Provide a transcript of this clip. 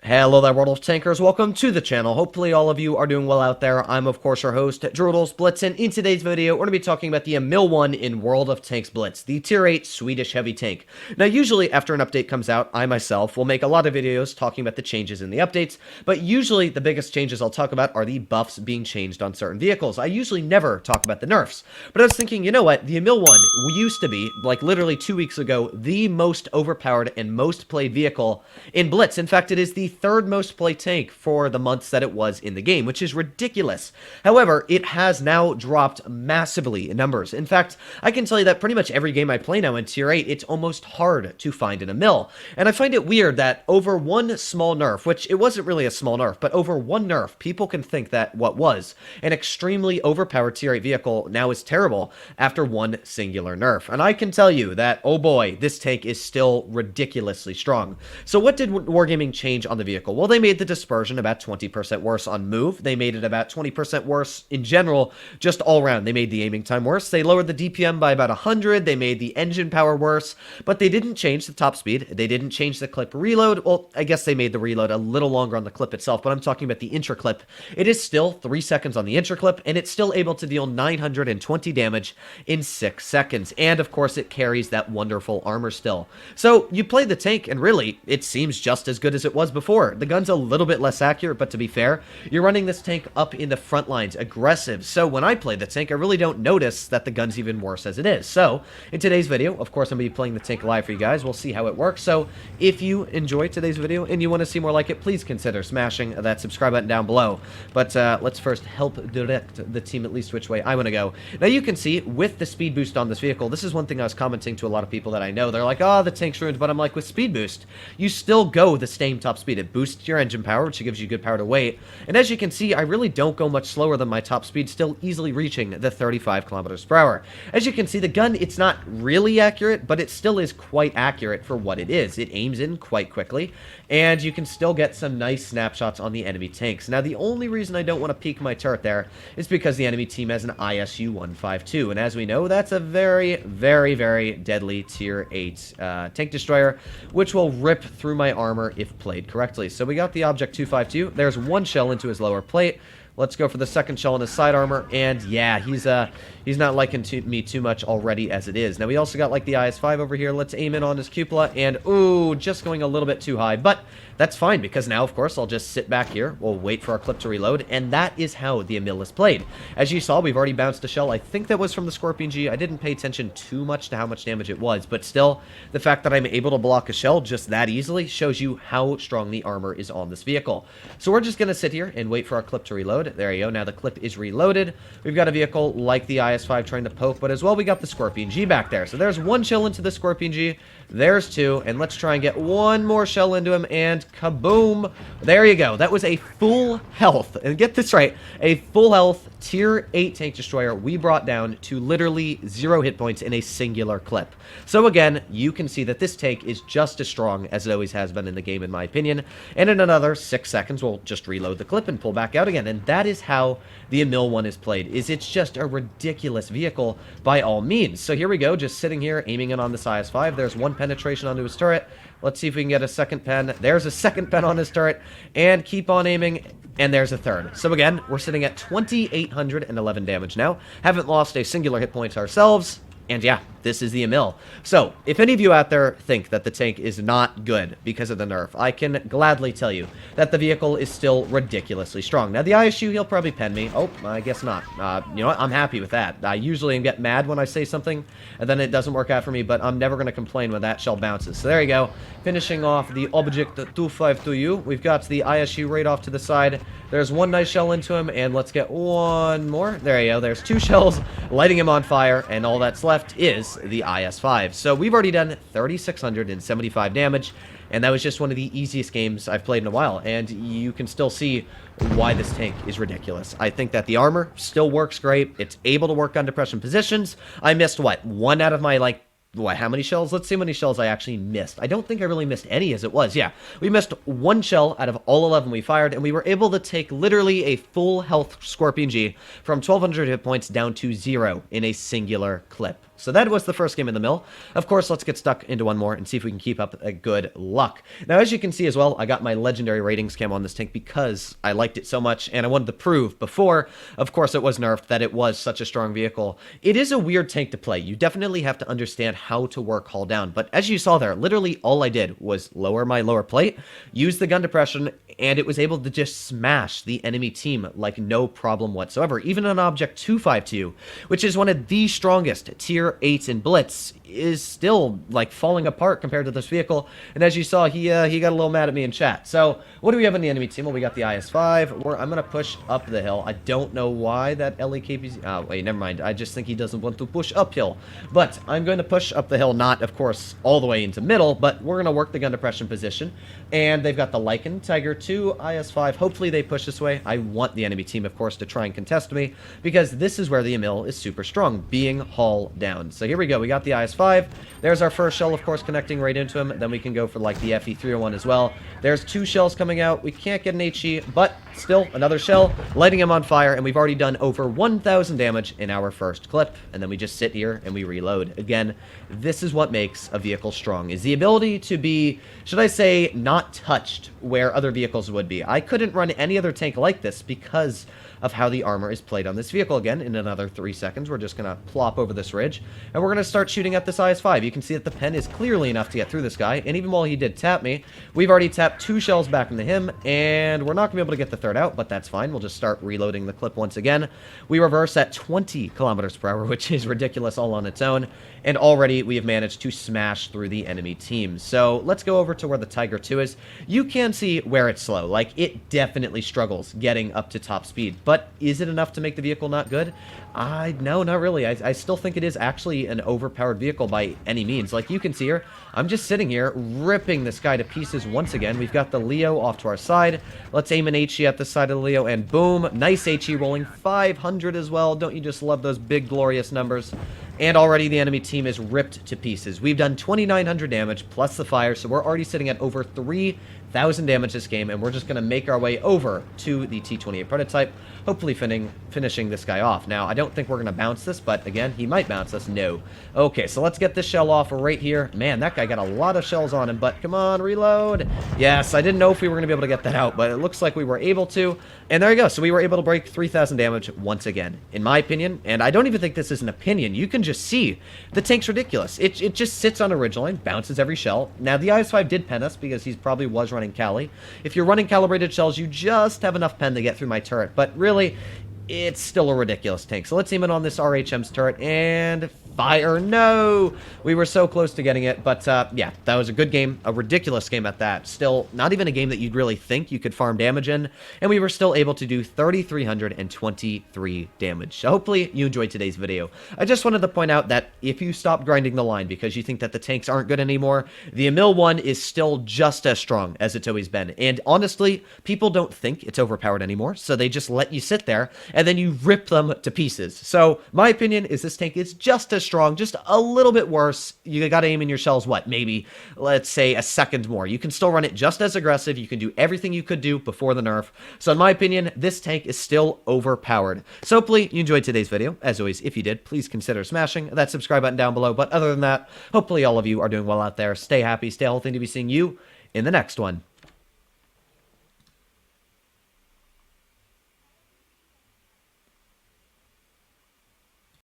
Hello there, World of Tankers. Welcome to the channel. Hopefully all of you are doing well out there. I'm, of course, your host, World of Blitz, and in today's video, we're going to be talking about the Emil I in World of Tanks Blitz, the Tier 8 Swedish heavy tank. Now, usually after an update comes out, I myself will make a lot of videos talking about the changes in the updates, but usually the biggest changes I'll talk about are the buffs being changed on certain vehicles. I usually never talk about the nerfs, but I was thinking, you know what, the Emil I used to be, like literally 2 weeks ago, the most overpowered and most played vehicle in Blitz. In fact, it is the third most played tank for the months that it was in the game, which is ridiculous. However, it has now dropped massively in numbers. In fact, I can tell you that pretty much every game I play now in Tier 8, it's almost hard to find an Emil. And I find it weird that over one small nerf, which it wasn't really a small nerf, but over one nerf, people can think that what was an extremely overpowered Tier 8 vehicle now is terrible after one singular nerf. And I can tell you that, oh boy, this tank is still ridiculously strong. So what did Wargaming change on the vehicle? Well, they made the dispersion about 20% worse on move. They made it about 20% worse in general, just all around. They made the aiming time worse. They lowered the DPM by about 100. They made the engine power worse, but they didn't change the top speed. They didn't change the clip reload. Well, I guess they made the reload a little longer on the clip itself, but I'm talking about the intra clip. It is still 3 seconds on the intra clip, and it's still able to deal 920 damage in 6 seconds. And of course, it carries that wonderful armor still. So you play the tank, and really, it seems just as good as it was before. The gun's a little bit less accurate, but to be fair, you're running this tank up in the front lines, aggressive. So when I play the tank, I really don't notice that the gun's even worse as it is. So in today's video, of course, I'm going to be playing the tank live for you guys. We'll see how it works. So if you enjoyed today's video and you want to see more like it, please consider smashing that subscribe button down below. But let's first help direct the team at least which way I want to go. Now you can see with the speed boost on this vehicle, this is one thing I was commenting to a lot of people that I know. They're like, oh, the tank's ruined, but I'm like, with speed boost, you still go the same top speed. It boosts your engine power, which gives you good power to weight. And as you can see, I really don't go much slower than my top speed, still easily reaching the 35 kilometers per hour. As you can see, the gun, it's not really accurate, but it still is quite accurate for what it is. It aims in quite quickly, and you can still get some nice snapshots on the enemy tanks. Now, the only reason I don't want to peek my turret there is because the enemy team has an ISU 152, and as we know, that's a very, very, very deadly Tier 8 tank destroyer, which will rip through my armor if played correctly. So we got the Object 252. There's one shell into his lower plate. Let's go for the second shell in his side armor, and yeah, he's not liking me too much already as it is. Now, we also got, like, the IS-5 over here. Let's aim in on his cupola, and, ooh, just going a little bit too high, but that's fine, because now, of course, I'll just sit back here. We'll wait for our clip to reload, and that is how the Emil is played. As you saw, we've already bounced a shell. I think that was from the Scorpion G. I didn't pay attention too much to how much damage it was, but still, the fact that I'm able to block a shell just that easily shows you how strong the armor is on this vehicle. So we're just going to sit here and wait for our clip to reload. There you go. Now the clip is reloaded. We've got a vehicle like the IS-5 trying to poke, but as well, we got the Scorpion G back there. So there's one shell into the Scorpion G. There's two, and let's try and get one more shell into him, and kaboom! There you go. That was a full health, and get this right, a full health Tier 8 tank destroyer we brought down to literally 0 hit points in a singular clip. So again, you can see that this tank is just as strong as it always has been in the game, in my opinion, and in another 6 seconds, we'll just reload the clip and pull back out again, and that is how the Emil I is played. It's just a ridiculous vehicle by all means. So here we go, just sitting here, aiming in on this IS-5. There's one penetration onto his turret. Let's see if we can get a second pen. There's a second pen on his turret, and keep on aiming, and there's a third. So again, we're sitting at 2,811 damage now. Haven't lost a singular hit point ourselves. And yeah, this is the Emil. So, if any of you out there think that the tank is not good because of the nerf, I can gladly tell you that the vehicle is still ridiculously strong. Now, the ISU, he'll probably pen me. Oh, I guess not. You know what? I'm happy with that. I usually get mad when I say something, and then it doesn't work out for me, but I'm never going to complain when that shell bounces. So there you go. Finishing off the Object 252U. We've got the ISU right off to the side. There's one nice shell into him, and let's get one more. There you go. There's 2 shells lighting him on fire, and all that's left is the IS-5. So we've already done 3,675 damage, and that was just one of the easiest games I've played in a while, and you can still see why this tank is ridiculous. I think that the armor still works great. It's able to work on depression positions. I missed, what, 1 out of my, like, what, how many shells? Let's see how many shells I actually missed. I don't think I really missed any as it was. Yeah, we missed 1 shell out of all 11 we fired, and we were able to take literally a full health Scorpion G from 1,200 hit points down to 0 in a singular clip. So that was the first game in the mill. Of course, let's get stuck into one more and see if we can keep up a good luck. Now, as you can see as well, I got my legendary ratings cam on this tank because I liked it so much, and I wanted to prove before, of course, it was nerfed, that it was such a strong vehicle. It is a weird tank to play. You definitely have to understand how to work hull down. But as you saw there, literally all I did was lower my lower plate, use the gun depression, and it was able to just smash the enemy team like no problem whatsoever. Even an Object 252, which is one of the strongest tier 8s in Blitz, is still like falling apart compared to this vehicle. And as you saw, he got a little mad at me in chat. So what do we have on the enemy team? Well, we got the IS-5. I'm gonna push up the hill. I don't know why that LEKPZ. Oh wait, never mind. I just think he doesn't want to push uphill. But I'm going to push up the hill, not of course all the way into middle, but we're gonna work the gun depression position. And they've got the Lycan, Tiger 2, IS-5. Hopefully they push this way. I want the enemy team, of course, to try and contest me, because this is where the Emil is super strong, being hull down. So here we go. We got the IS-5. There's our first shell, of course, connecting right into him. Then we can go for like the FE301 as well. There's 2 shells coming out. We can't get an HE, but still another shell, lighting him on fire, and we've already done over 1,000 damage in our first clip. And then we just sit here and we reload. Again, this is what makes a vehicle strong, is the ability to be, should I say, not touched where other vehicles would be. I couldn't run any other tank like this because of how the armor is played on this vehicle. Again, in another 3 seconds, we're just going to plop over this ridge, and we're going to start shooting at this IS-5. You can see that the pen is clearly enough to get through this guy, and even while he did tap me, we've already tapped 2 shells back into him, and we're not going to be able to get the third out, but that's fine. We'll just start reloading the clip once again. We reverse at 20 kilometers per hour, which is ridiculous all on its own, and already we have managed to smash through the enemy team. So let's go over to where the Tiger 2 is. You can see where it's slow. Like, it definitely struggles getting up to top speed, but is it enough to make the vehicle not good? No, not really. I still think it is actually an overpowered vehicle by any means. Like you can see here, I'm just sitting here ripping this guy to pieces once again. We've got the Leo off to our side. Let's aim an HE at the side of the Leo, and boom, nice HE rolling 500 as well. Don't you just love those big glorious numbers? And already the enemy team is ripped to pieces. We've done 2,900 damage plus the fire, so we're already sitting at over 3,000 damage this game, and we're just going to make our way over to the T-28 prototype, hopefully finishing this guy off. Now, I don't think we're going to bounce this, but again, he might bounce us. No. Okay, so let's get this shell off right here. Man, that guy got a lot of shells on him, but come on, reload. Yes, I didn't know if we were going to be able to get that out, but it looks like we were able to. And there you go. So we were able to break 3,000 damage once again, in my opinion. And I don't even think this is an opinion. You can just see the tank's ridiculous. It just sits on a ridgeline, bounces every shell. Now, the IS-5 did pen us because he probably was running Cali. If you're running calibrated shells, you just have enough pen to get through my turret. But really, it's still a ridiculous tank. So let's aim it on this RHM's turret and fire. No! We were so close to getting it, but yeah, that was a good game, a ridiculous game at that. Still, not even a game that you'd really think you could farm damage in, and we were still able to do 3,323 damage. So hopefully you enjoyed today's video. I just wanted to point out that if you stop grinding the line because you think that the tanks aren't good anymore, the Emil I is still just as strong as it's always been. And honestly, people don't think it's overpowered anymore, so they just let you sit there, and then you rip them to pieces. So my opinion is this tank is just as strong, just a little bit worse. You gotta aim in your shells, what, maybe, let's say, a second more. You can still run it just as aggressive. You can do everything you could do before the nerf. So in my opinion, this tank is still overpowered. So hopefully you enjoyed today's video. As always, if you did, please consider smashing that subscribe button down below. But other than that, hopefully all of you are doing well out there. Stay happy, stay healthy, to be seeing you in the next one.